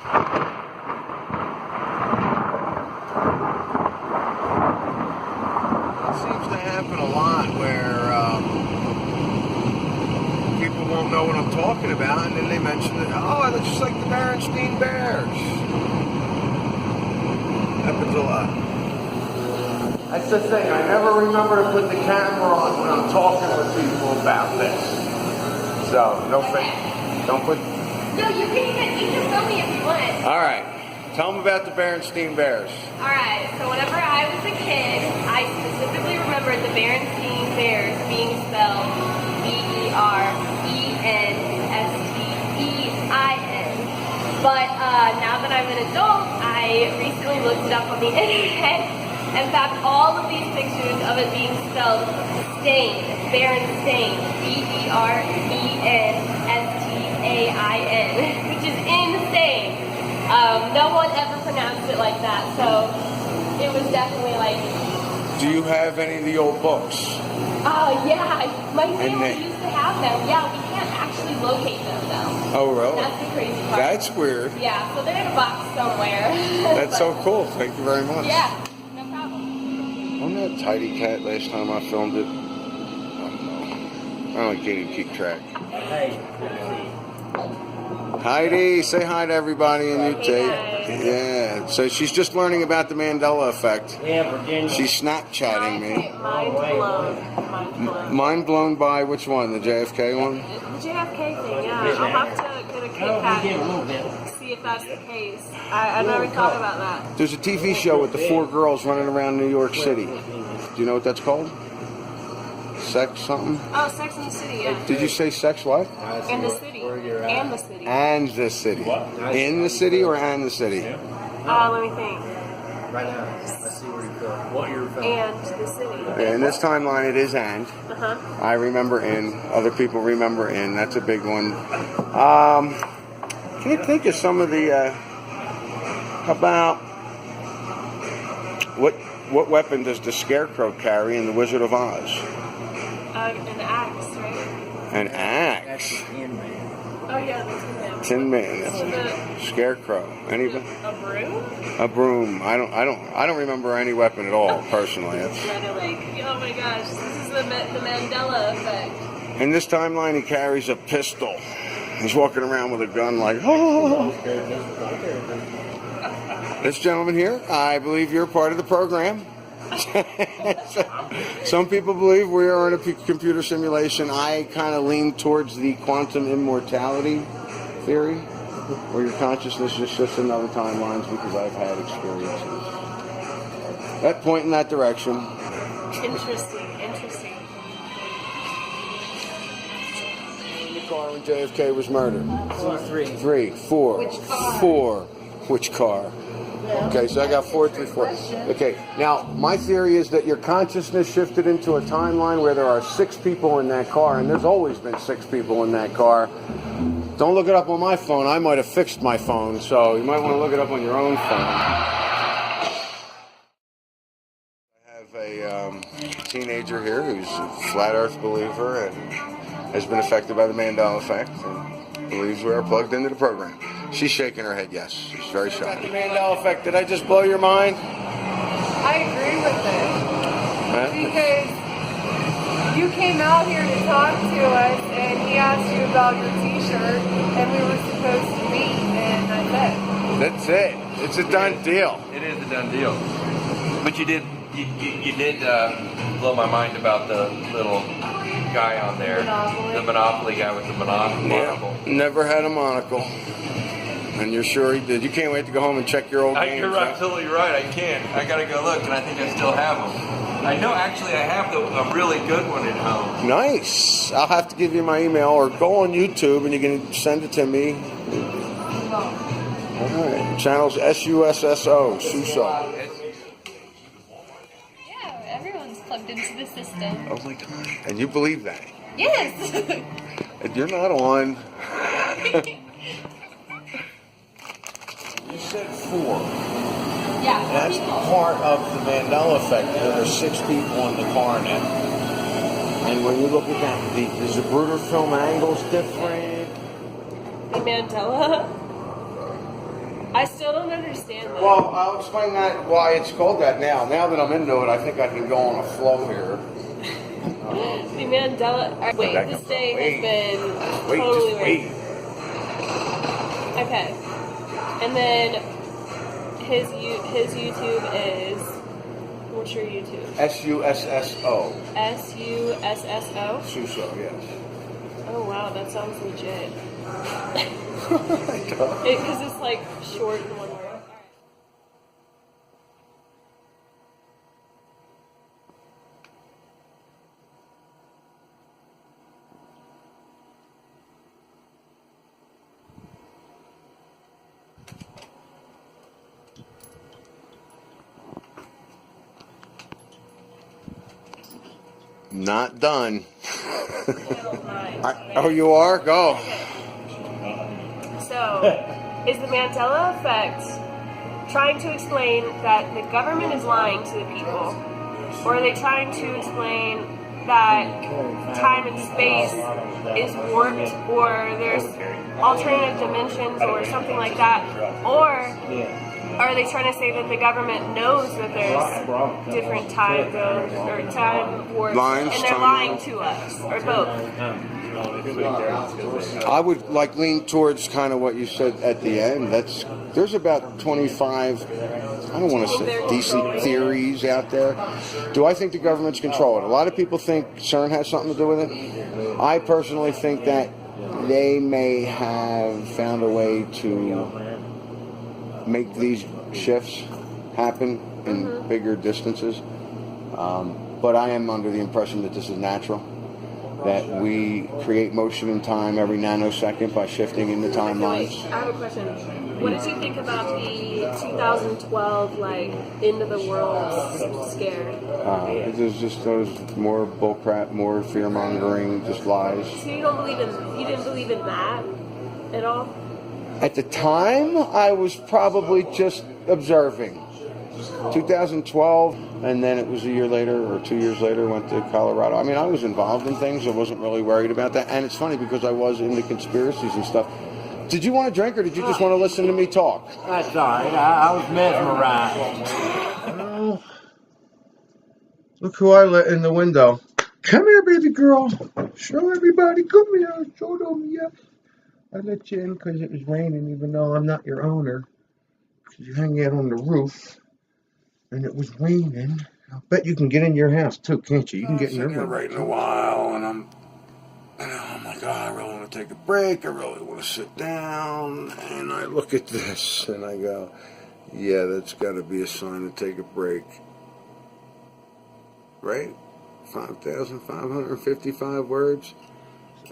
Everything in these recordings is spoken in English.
It seems to happen a lot where people won't know what I'm talking about, and then they mention that, oh, that's just like the Berenstein Bears. Happens a lot. That's the thing. I never remember to put the camera on when I'm talking with people about this. So, no fake. Don't put. No, you can film me if you want. All right. Tell them about the Berenstein Bears. All right. So whenever I was a kid, I specifically remembered the Berenstein Bears being spelled Berenstein. But now that I'm an adult, I recently looked it up on the internet and found all of these pictures of it being spelled Stain, Berenstain, Berenstain, which is insane. No one ever pronounced it like that, so it was definitely like... Do you have any of the old books? Yeah, my family used to have them. Yeah, we can't actually locate them though. Oh, really? That's the crazy part. That's weird. Yeah, so they're in a box somewhere. That's so cool. Thank you very much. Yeah, no problem. Wasn't that Tidy Cat last time I filmed it? I don't can't keep track. Heidi, say hi to everybody in YouTube. Yeah, so she's just learning about the Mandela effect. Yeah, Virginia. She's Snapchatting me. Mind blown. Mind blown by which one? The JFK one? The JFK thing, yeah. I'll have to get a Kit Kat and see if that's the case. I never thought about that. There's a TV show with the 4 girls running around New York City. Do you know what that's called? Sex something? Oh, Sex in the City, yeah. Did you say sex what? And the city. And the city. And the city. In the city or and the city? Let me think. Right now, I see where you feel. What you're feeling. And the city. In this timeline, it is and. Uh-huh. I remember in. Other people remember in. That's a big one. Can you think of some of the, about, what weapon does the Scarecrow carry in The Wizard of Oz? An axe, right? An axe. Oh, yeah, the Tin Man. That's a Scarecrow. Anybody? A broom? A broom. I don't remember any weapon at all, personally. Oh my gosh, this is the Mandela effect. In this timeline, he carries a pistol. He's walking around with a gun like, oh. This gentleman here, I believe you're part of the program. Some people believe we are in a computer simulation. I kind of lean towards the quantum immortality theory, where your consciousness just shifts in other timelines because I've had experiences that point in that direction. Interesting. In the car when JFK was murdered. 3, 4. Which car? 4. Which car? Okay, so I got 4, 3, 4. Okay, now my theory is that your consciousness shifted into a timeline where there are 6 people in that car, and there's always been 6 people in that car. Don't look it up on my phone. I might have fixed my phone, so you might want to look it up on your own phone. I have a teenager here who's a flat Earth believer and has been affected by the Mandela effect and believes we are plugged into the program. She's shaking her head yes. She's very shocked. The Mandela effect, did I just blow your mind? I agree with it. Because you came out here to talk to us and he asked you about your t-shirt and we were supposed to meet and that's it. That's it. It's a done deal. It is a done deal. But you did blow my mind about the little guy on there. The Monopoly guy with the monocle. Yeah, never had a monocle. And you're sure he did? You can't wait to go home and check your old games. You're absolutely right. I can't. I gotta go look, and I think I still have them. I know, actually, I have a really good one at home. Nice. I'll have to give you my email, or go on YouTube and you can send it to me. All right. Channel's SUSSO. Suso. Yeah, everyone's plugged into the system. Oh my God. And you believe that? Yes. And you're not on. You said 4. Yeah, That's part of the Mandela effect. There are 6 people in the car now. And when you look at that, the Zapruder film angle's different. The Mandela? I still don't understand that. Well, I'll explain that why it's called that now. Now that I'm into it, I think I can go on a flow here. The Mandela. Wait, this day has been totally weird. Okay, and then his YouTube is. What's your YouTube? SUSSO. SUSSO. Suso, yes. Oh wow, that sounds legit. Because it's like short in one word. Not done. Oh, you are? Go. So, is the Mandela effect trying to explain that the government is lying to the people? Or are they trying to explain that time and space is warped, or there's alternative dimensions or something like that? Or are they trying to say that the government knows that there's different time zones or time warps Lines, and they're lying to us, or both? I would like lean towards kind of what you said at the end. There's about 25, I don't want to say decent theories out there. Do I think the government's control it? A lot of people think CERN has something to do with it. I personally think that they may have found a way to make these shifts happen in bigger distances. But I am under the impression that this is natural, that we create motion in time every nanosecond by shifting in the timelines. I have a question. What did you think about the 2012 end of the world scare? It was just those more bullcrap, more fear mongering, just lies. So you didn't believe in that at all? At the time, I was probably just observing. 2012, and then it was a year later or 2 years later, went to Colorado. I mean, I was involved in things. I wasn't really worried about that. And it's funny because I was into conspiracies and stuff. Did you want a drink, or did you just want to listen to me talk? That's all right. I was mesmerized. Oh, look who I let in the window. Come here, baby girl. Show everybody. Come here. Show them. Yes. I let you in because it was raining, even though I'm not your owner. Because you hang out on the roof, and it was raining. I bet you can get in your house too, can't you? You can get in your room. Right in a while, and I'm like, oh, I really want to take a break. I really want to sit down. And I look at this, and I go, yeah, that's got to be a sign to take a break. Right? 5,555 words.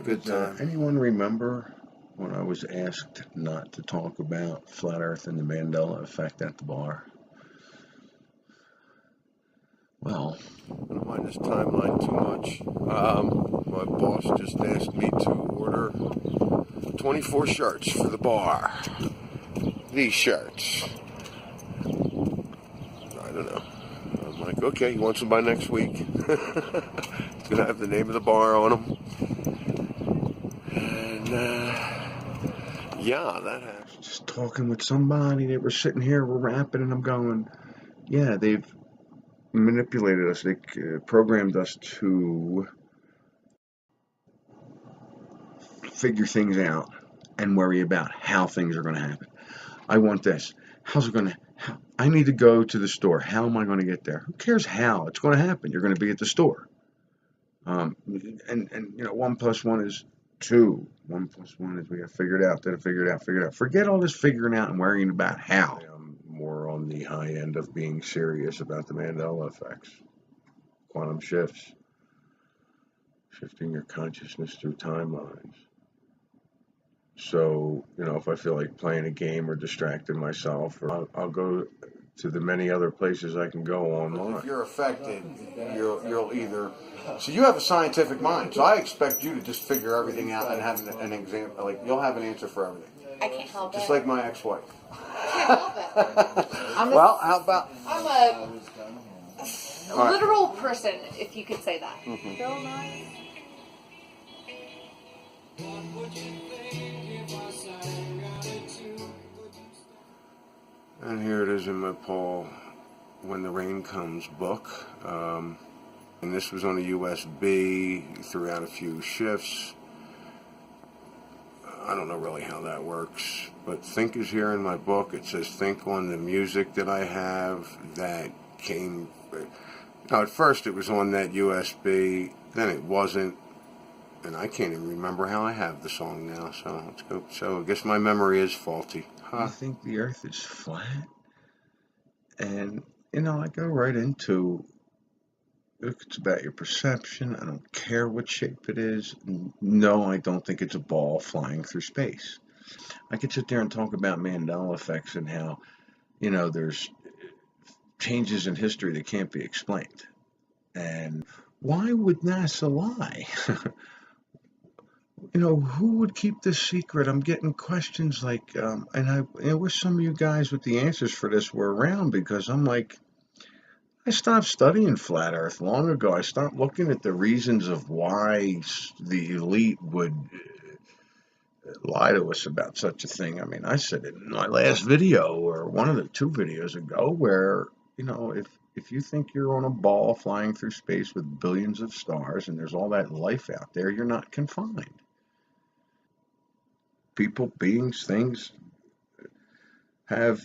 Good time. Anyone remember when I was asked not to talk about Flat Earth and the Mandela effect at the bar? Well, I don't mind this timeline too much. My boss just asked me to order 24 shirts for the bar. These shirts. I don't know. I'm like, okay, you want some by next week? It's going to have the name of the bar on them. And, yeah, that happened. Just talking with somebody. They were sitting here, we're rapping, and I'm going, yeah, they've manipulated us. They programmed us to figure things out and worry about how things are going to happen. I want this. How's it going to happen? I need to go to the store. How am I going to get there? Who cares how? It's going to happen. You're going to be at the store. And 1 + 1 is 2. 1 + 1 is we got figured out. Figured out. Forget all this figuring out and worrying about how. I'm more on the high end of being serious about the Mandela effects. Quantum shifts. Shifting your consciousness through timelines. So, if I feel like playing a game or distracting myself, or I'll go to the many other places I can go online. If you're affected, you'll either... So you have a scientific mind, so I expect you to just figure everything out and have an example. Like, you'll have an answer for everything. I can't help it. Just like my ex-wife. I can't help it. Well, how about... I'm a literal person, if you could say that. Mm-hmm. Bill Nye. And here it is in my Paul When the Rain Comes book. And this was on a USB, threw out a few shifts. I don't know really how that works, but Think is here in my book. It says Think on the music that I have that came. Now, at first it was on that USB, then it wasn't, and I can't even remember how I have the song now. So let's go. So I guess my memory is faulty. I think the Earth is flat, and I go right into. It's about your perception. I don't care what shape it is. No, I don't think it's a ball flying through space. I could sit there and talk about Mandela effects and how, there's changes in history that can't be explained. And why would NASA lie? Who would keep this secret? I'm getting questions like, and I wish some of you guys with the answers for this were around, because I'm like, I stopped studying flat Earth long ago. I stopped looking at the reasons of why the elite would lie to us about such a thing. I mean, I said it in my last video, or one of the 2 videos ago, where, if you think you're on a ball flying through space with billions of stars and there's all that life out there, you're not confined. People, beings, things have...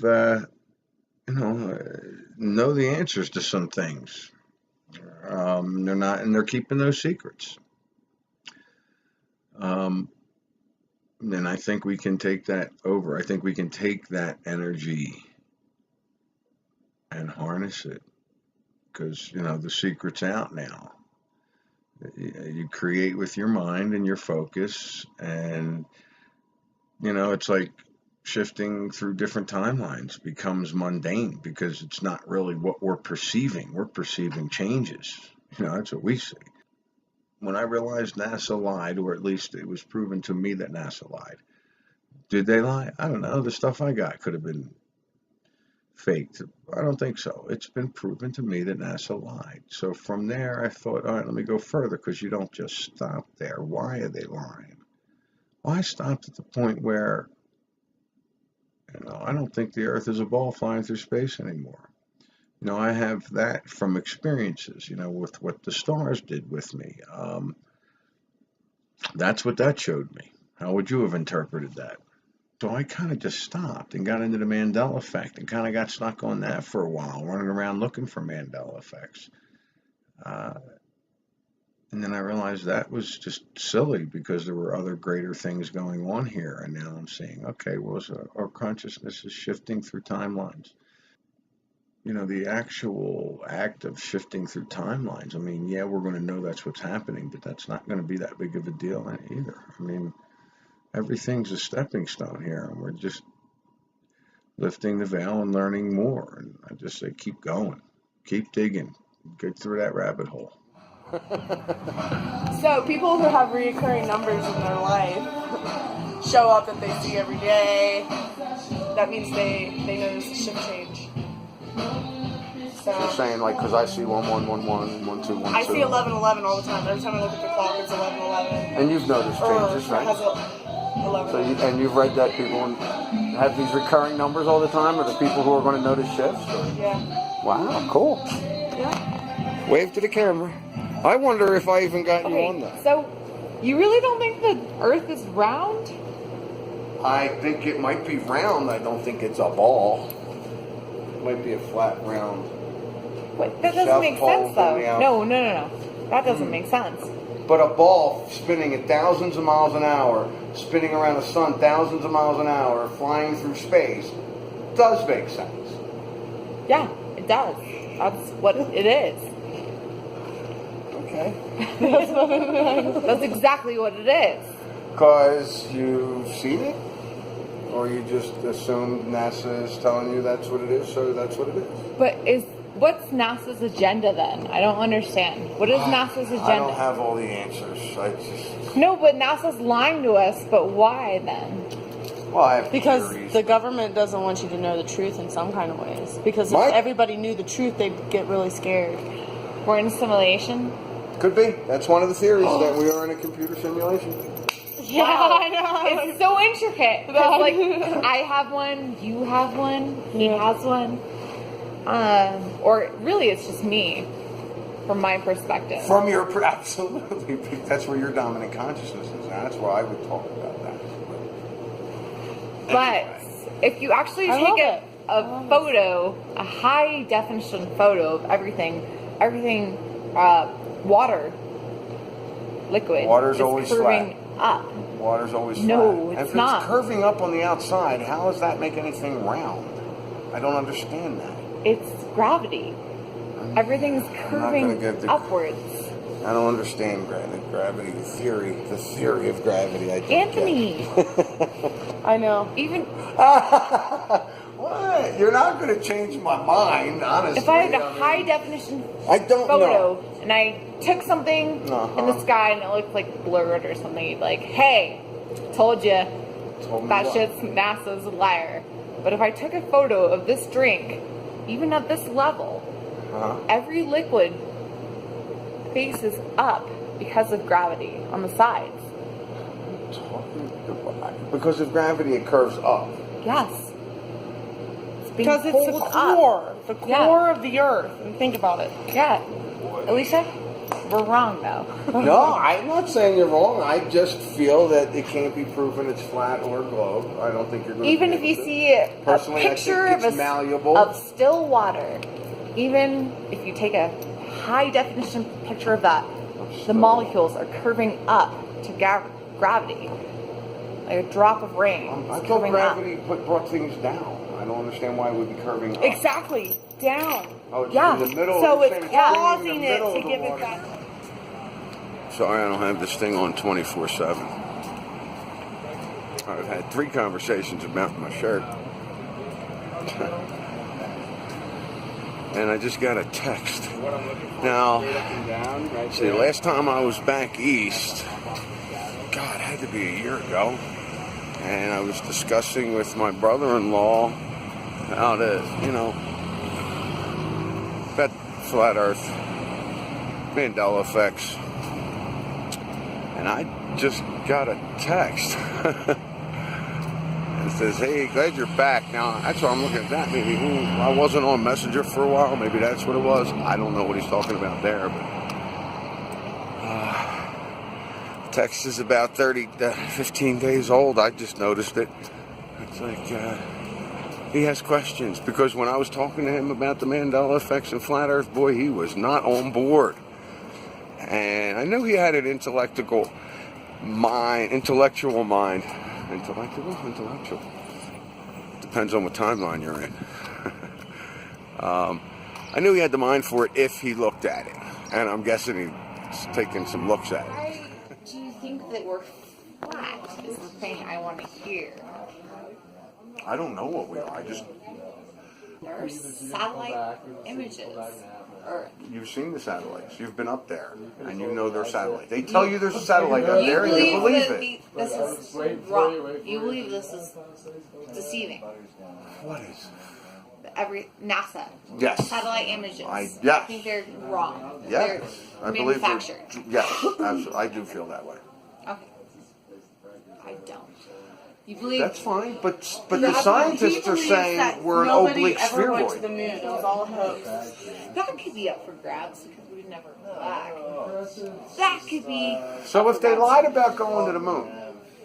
know the answers to some things. They're not, and they're keeping those secrets. And I think we can take that over. I think we can take that energy and harness it, because, the secret's out now. You create with your mind and your focus, and, it's like shifting through different timelines becomes mundane, because it's not really what we're perceiving. We're perceiving changes. That's what we see. When I realized NASA lied, or at least it was proven to me that NASA lied. Did they lie? I don't know. The stuff I got could have been faked. I don't think so. It's been proven to me that NASA lied. So from there, I thought, all right, let me go further, because you don't just stop there. Why are they lying? Well, I stopped at the point where I don't think the Earth is a ball flying through space anymore. I have that from experiences, with what the stars did with me. That's what that showed me. How would you have interpreted that? So I kind of just stopped and got into the Mandela effect, and kind of got stuck on that for a while, running around looking for Mandela effects. And then I realized that was just silly, because there were other greater things going on here. And now I'm seeing, okay, well, our consciousness is shifting through timelines. The actual act of shifting through timelines, I mean, yeah, we're going to know that's what's happening, but that's not going to be that big of a deal either. I mean, everything's a stepping stone here, and we're just lifting the veil and learning more. And I just say, keep going, keep digging, get through that rabbit hole. So people who have recurring numbers in their life show up that they see every day. That means they notice a shift change. So You're saying, like, because I see 1111, 1212. I see 1111 all the time. Every time I look at the clock, it's 1111. And you've noticed changes, right? So you've read that people have these recurring numbers all the time, or the people who are going to notice shifts? Or? Yeah. Wow, cool. Yeah. Wave to the camera. I wonder if I even got you on that. So, you really don't think the Earth is round? I think it might be round. I don't think it's a ball. It might be a flat round. Wait, that doesn't make sense, though. No. That doesn't make sense. But a ball spinning at thousands of miles an hour, spinning around the sun thousands of miles an hour, flying through space, does make sense. Yeah, it does. That's what it is. Okay. That's exactly what it is. Because you've seen it? Or you just assumed NASA is telling you that's what it is, so that's what it is? But what's NASA's agenda then? I don't understand. What is NASA's agenda? I don't have all the answers. No, but NASA's lying to us, but why then? Well, I have Because theories. the government doesn't want you to know the truth in some kind of ways. Because if everybody knew the truth, they'd get really scared. We're in simulation? Could be. That's one of the theories, that we are in a computer simulation. Yeah, wow, I know. it's so intricate. 'Cause, like, I have one, you have one, he has one. Or really, it's just me, from my perspective. From your absolutely, that's where your dominant consciousness is. That's why I would talk about that. But if you actually I love take it. a photo, a high definition photo of everything, water, liquid, Water's is always curving up. Water's always No, flat. it's And if not. it's curving up on the outside, how does that make anything round? I don't understand that. It's gravity. Everything's not curving gonna get the- upwards. I don't understand gravity, the theory of gravity. I don't Anthony, I know. even What? You're not going to change my mind, honestly. if I had a mean, high definition I don't photo know. and I took something in the sky and it looked like blurred or something, you'd be like, hey, told you, Told me that what? shit's NASA's a liar. But if I took a photo of this drink, even at this level, every liquid faces up because of gravity on the sides. Because of gravity, it curves up. Yes. It's being Because it's the pulled up. core. The Yeah. core of the earth. And think about it. Yeah. Alicia, we're wrong though. No, I'm not saying you're wrong. I just feel that it can't be proven it's flat or globe. I don't think you're going to Even if you see a Personally, I picture think of it's malleable. of still water, even if you take a high definition picture of that, the still- molecules are curving up to gravity, like a drop of rain. I It's thought curving gravity brought things down. I don't understand why it would be curving up. Oh. Exactly. Down. Oh, it's Yeah. in the middle. So you're it's saying causing in the it middle to of the give it water. that. Sorry, I don't have this thing on 24/7. I've had 3 conversations about my shirt. And I just got a text. Now, see, last time I was back east, God, it had to be a year ago. And I was discussing with my brother-in-law how to, about flat earth, Mandela effects. And I just got a text. It says, hey, glad you're back. Now, that's why I'm looking at that. Maybe I wasn't on Messenger for a while. Maybe that's what it was. I don't know what he's talking about there. But text is about 15 days old. I just noticed it. It's like he has questions. Because when I was talking to him about the Mandela effects and flat earth, boy, he was not on board. And I knew he had an intellectual mind. Intellectual. Depends on what timeline you're in. I knew he had the mind for it if he looked at it. And I'm guessing he's taking some looks at it. Why do you think that we're flat? Is the thing I want to hear. I don't know what we are. I just... There are satellite images. Earth. You've seen the satellites. You've been up there. And you know there's satellites. They tell you there's a satellite up there and you believe it. This is wrong. You believe this is deceiving. What is? NASA. Yes. Satellite images. Yes. I think they're wrong. Yes. They're I believe they're- manufactured. Yes, absolutely. I do feel that way. Okay. I don't. You believe That's fine, but Yeah, the but scientists he are believes saying that we're an nobody oblique ever went to the spheroid. moon. It was all a hoax. that could be up for grabs because we've never been back. That could be. So if they lied about going to the moon,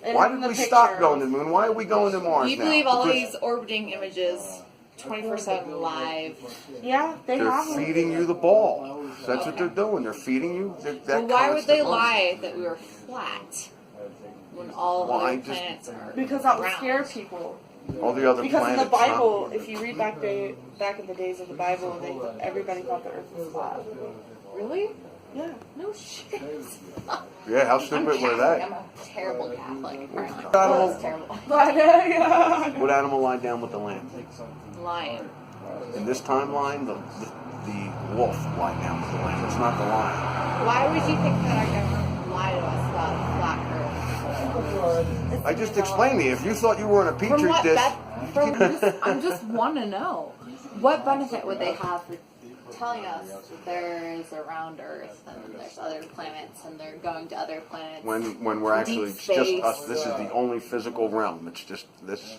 And why in did the we stop picture- going to the moon? Why are we going to Mars You now? believe all Because these orbiting images 24/7 live. Yeah, they they're have them. feeding you the ball. That's what they're doing. They're feeding you that Well, why would they constant ball. lie that we were flat when all Well, I other just- planets are Because that would round? scare people. All the other Because in planets. the Bible, if you read back in the days of the Bible, everybody thought the Earth was flat. Really? Yeah. No shit. Yeah, how I'm stupid were Catholic. they? I'm a terrible Catholic. Apparently. Animal- That's terrible. But, yeah. What animal lied down with the lamb? Lion. In this timeline, the wolf lied down with the lamb. It's not the lion. Why would you think that our government lied to us about a flat Earth? I just explained to you. If you thought you were in a From petri what dish, I just want to know. What benefit would they have for telling us that there is around Earth and there's other planets and they're going to other planets. When we're actually Deep just space. us. This is the only physical realm. It's just this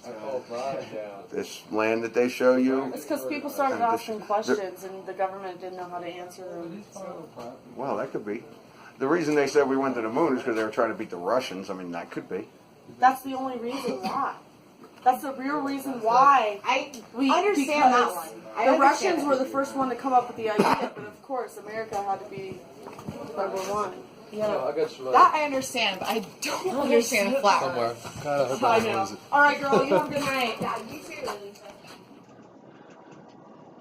land that they show you. It's because people started asking questions and the government didn't know how to answer them. So. Well, that could be. The reason they said we went to the moon is because they were trying to beat the Russians. I mean, that could be. That's the only reason why. That's the real reason why. I understand that one. The Russians were the first one to come up with the idea, but of course, America had to be number one. Yeah, I got some. That I understand, but I don't understand flour. I know. All right, girl, you have a good night. Yeah, you too.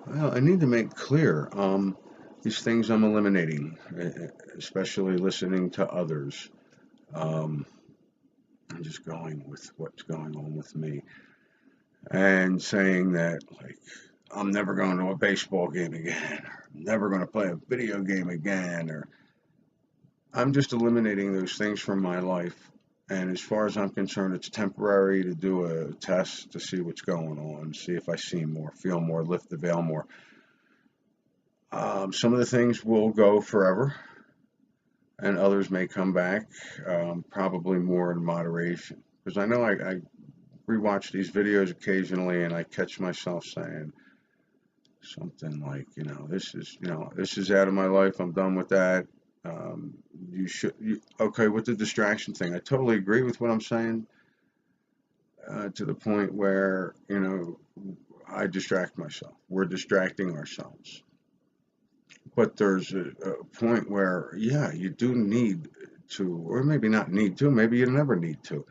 Well, I need to make clear these things I'm eliminating, especially listening to others. I'm just going with what's going on with me and saying that, like, I'm never going to a baseball game again, or I'm never going to play a video game again, or I'm just eliminating those things from my life. And as far as I'm concerned, it's temporary to do a test to see what's going on, see if I see more, feel more, lift the veil more. Some of the things will go forever, and others may come back, probably more in moderation. Because I know I rewatch these videos occasionally, and I catch myself saying something like, this is out of my life. I'm done with that. Okay, with the distraction thing, I totally agree with what I'm saying, to the point where, I distract myself. We're distracting ourselves. But there's a point where, you do need to, or maybe not need to, maybe you never need to.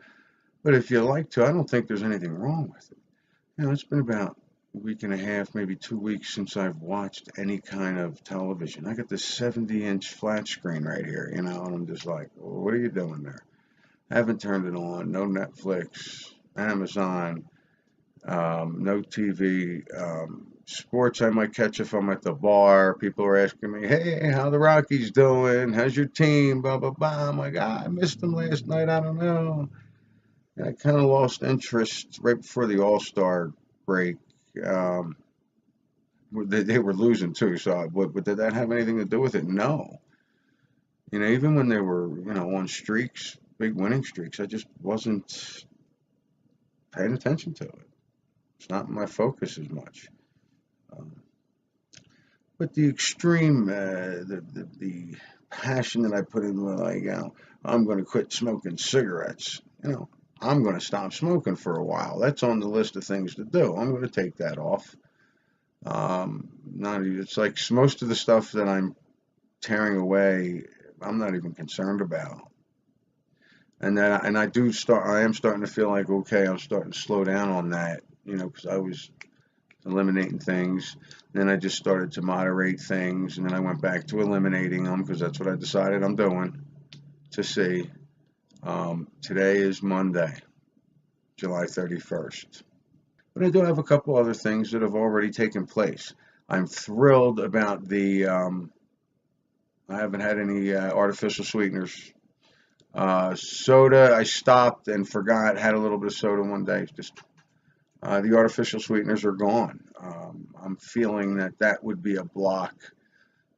But if you like to, I don't think there's anything wrong with it. It's been about a week and a half, maybe 2 weeks since I've watched any kind of television. I got this 70-inch flat screen right here, and I'm just like, what are you doing there? I haven't turned it on. No Netflix, Amazon, no TV. Sports I might catch if I'm at the bar. People are asking me, hey, how the Rockies doing? How's your team? Blah, blah, blah. I'm like, I missed them last night. I don't know. And I kind of lost interest right before the All-Star break. They were losing too, so but did that have anything to do with it? No. Even when they were, on streaks, big winning streaks, I just wasn't paying attention to it. It's not my focus as much. But the extreme, the passion that I put in, like, I'm going to quit smoking cigarettes. I'm going to stop smoking for a while. That's on the list of things to do. I'm going to take that off. It's like most of the stuff that I'm tearing away, I'm not even concerned about. And then, I am starting to feel like, okay, I'm starting to slow down on that, because I was eliminating things. Then I just started to moderate things, and then I went back to eliminating them because that's what I decided I'm doing to see. Today is Monday, July 31st. But I do have a couple other things that have already taken place. I'm thrilled about the, I haven't had any artificial sweeteners. Soda, I stopped and forgot, had a little bit of soda one day. Just the artificial sweeteners are gone. I'm feeling that would be a block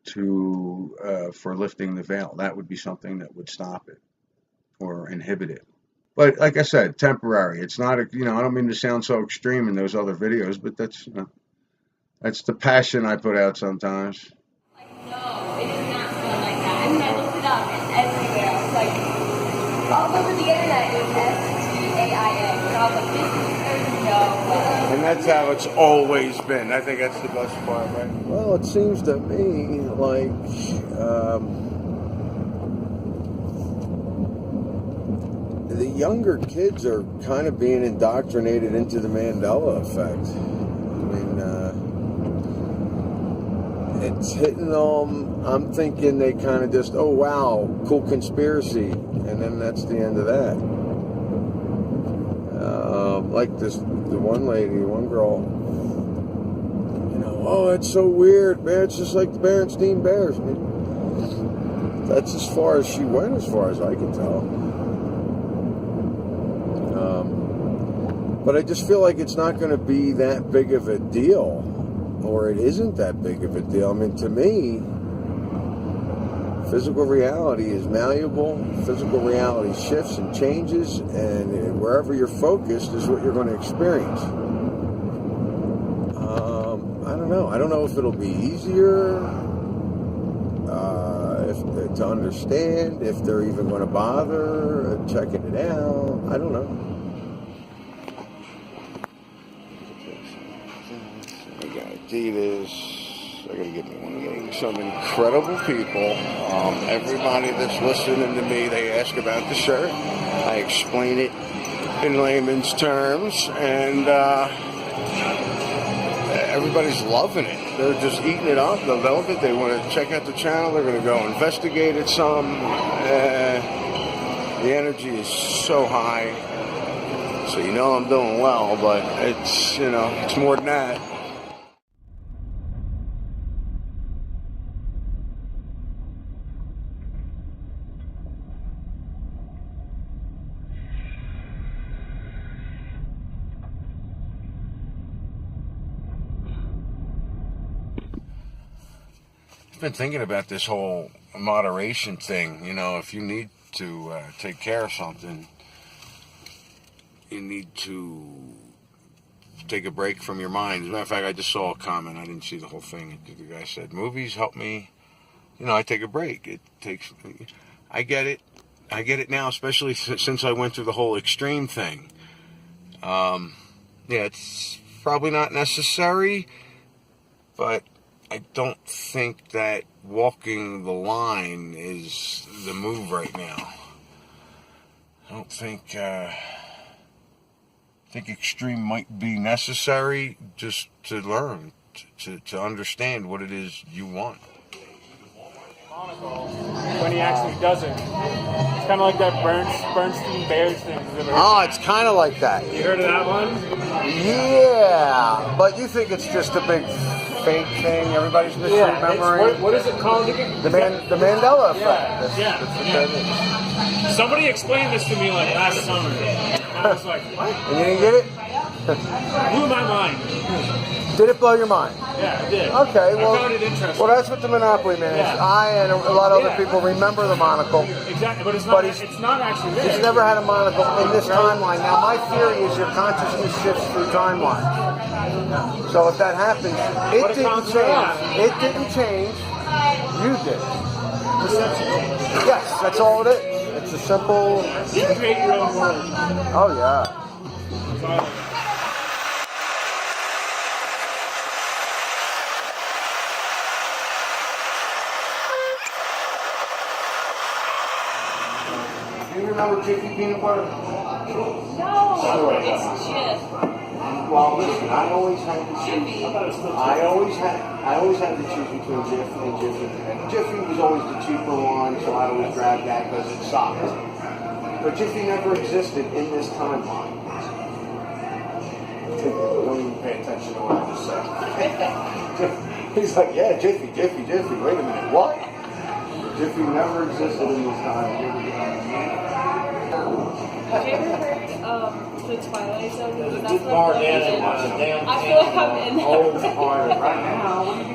for lifting the veil. That would be something that would stop it or inhibit it. But like I said, temporary. It's not, I don't mean to sound so extreme in those other videos, but that's the passion I put out sometimes. No, it is not spelled like that. I mean, I looked it up and everywhere. It's like, all over the internet, it was S-T-A-I-N. And I was like, there's no way. And that's how it's always been. I think that's the best part, right? Well, it seems to me like the younger kids are kind of being indoctrinated into the Mandela effect. I mean, it's hitting them. I'm thinking they kind of just, oh wow, cool conspiracy, and then that's the end of that. Like the one girl, oh, it's so weird, man. It's just like the Berenstain Bears. I mean, that's as far as she went, as far as I can tell. But I just feel like it's not going to be that big of a deal or it isn't that big of a deal. I mean, to me, physical reality is malleable. Physical reality shifts and changes, and wherever you're focused is what you're going to experience. I don't know. I don't know if it'll be easier to understand, if they're even going to bother checking it out. I don't know. I got Adidas. I gotta get me one of those. Some incredible people. Everybody that's listening to me, they ask about the shirt. I explain it in layman's terms, and everybody's loving it. They're just eating it up. They love it. They want to check out the channel. They're going to go investigate it some. The energy is so high. So you know I'm doing well, but it's, it's more than that. I've been thinking about this whole moderation thing. If you need to take care of something, you need to take a break from your mind. As a matter of fact, I just saw a comment. I didn't see the whole thing. The guy said, movies help me. I take a break. I get it. I get it now, especially since I went through the whole extreme thing. It's probably not necessary, but I don't think that walking the line is the move right now. I don't think extreme might be necessary just to learn, to understand what it is you want. When he actually doesn't. It's kind of like that Bernstein Bears thing. It's kind of like that. You heard of that one? Yeah, but you think it's just a big fake thing? Everybody's misremembering. What is it called again? The Mandela effect. Yeah. Somebody explained this to me like last summer. And I was like, what? And you didn't get it? Blew my mind. Did it blow your mind? Yeah, it did. Okay, well, I found it interesting. Well, that's what the Monopoly Man is. Yeah. I and a lot of other people remember the monocle. Exactly, but it's not actually there. He's never had a monocle in this timeline. Now, my theory is your consciousness shifts through timeline. So if that happens, it didn't change. It didn't change. You did. Yes, that's all it is. It's a simple... You create your own world. Oh, yeah. Do you remember Jiffy Peanut Butter? No, it's Jif. Well, listen, I always had to choose. I always had to choose between Jif and Jiffy. And Jiffy was always the cheaper one, so I always grabbed that because it sucked. But Jiffy never existed in this timeline. Don't even pay attention to what I just said. He's like, yeah, Jiffy. Wait a minute, what? Jiffy never existed in this time. Have you ever heard the Twilight Zone? Because that's what bar I'm down in. and watch a damn I feel like I'm in there. Right now, what do you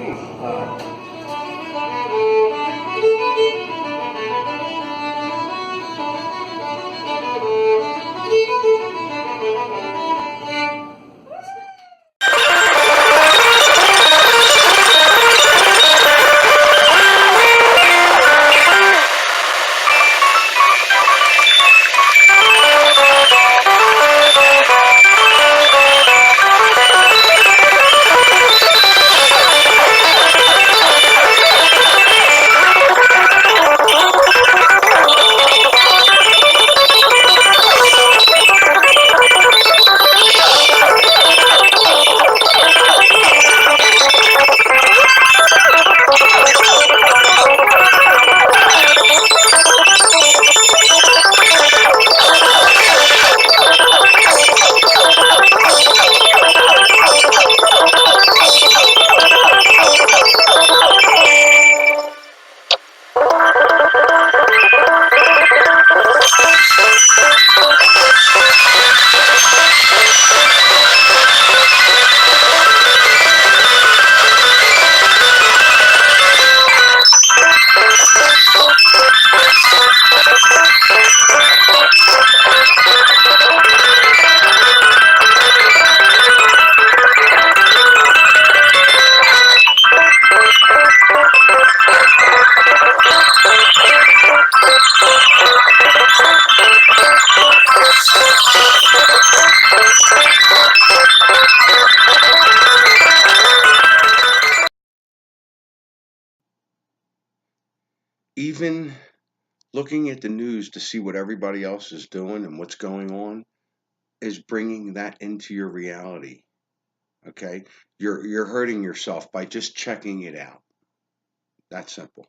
even looking at the news to see what everybody else is doing and what's going on is bringing that into your reality. Okay? You're hurting yourself by just checking it out. That simple.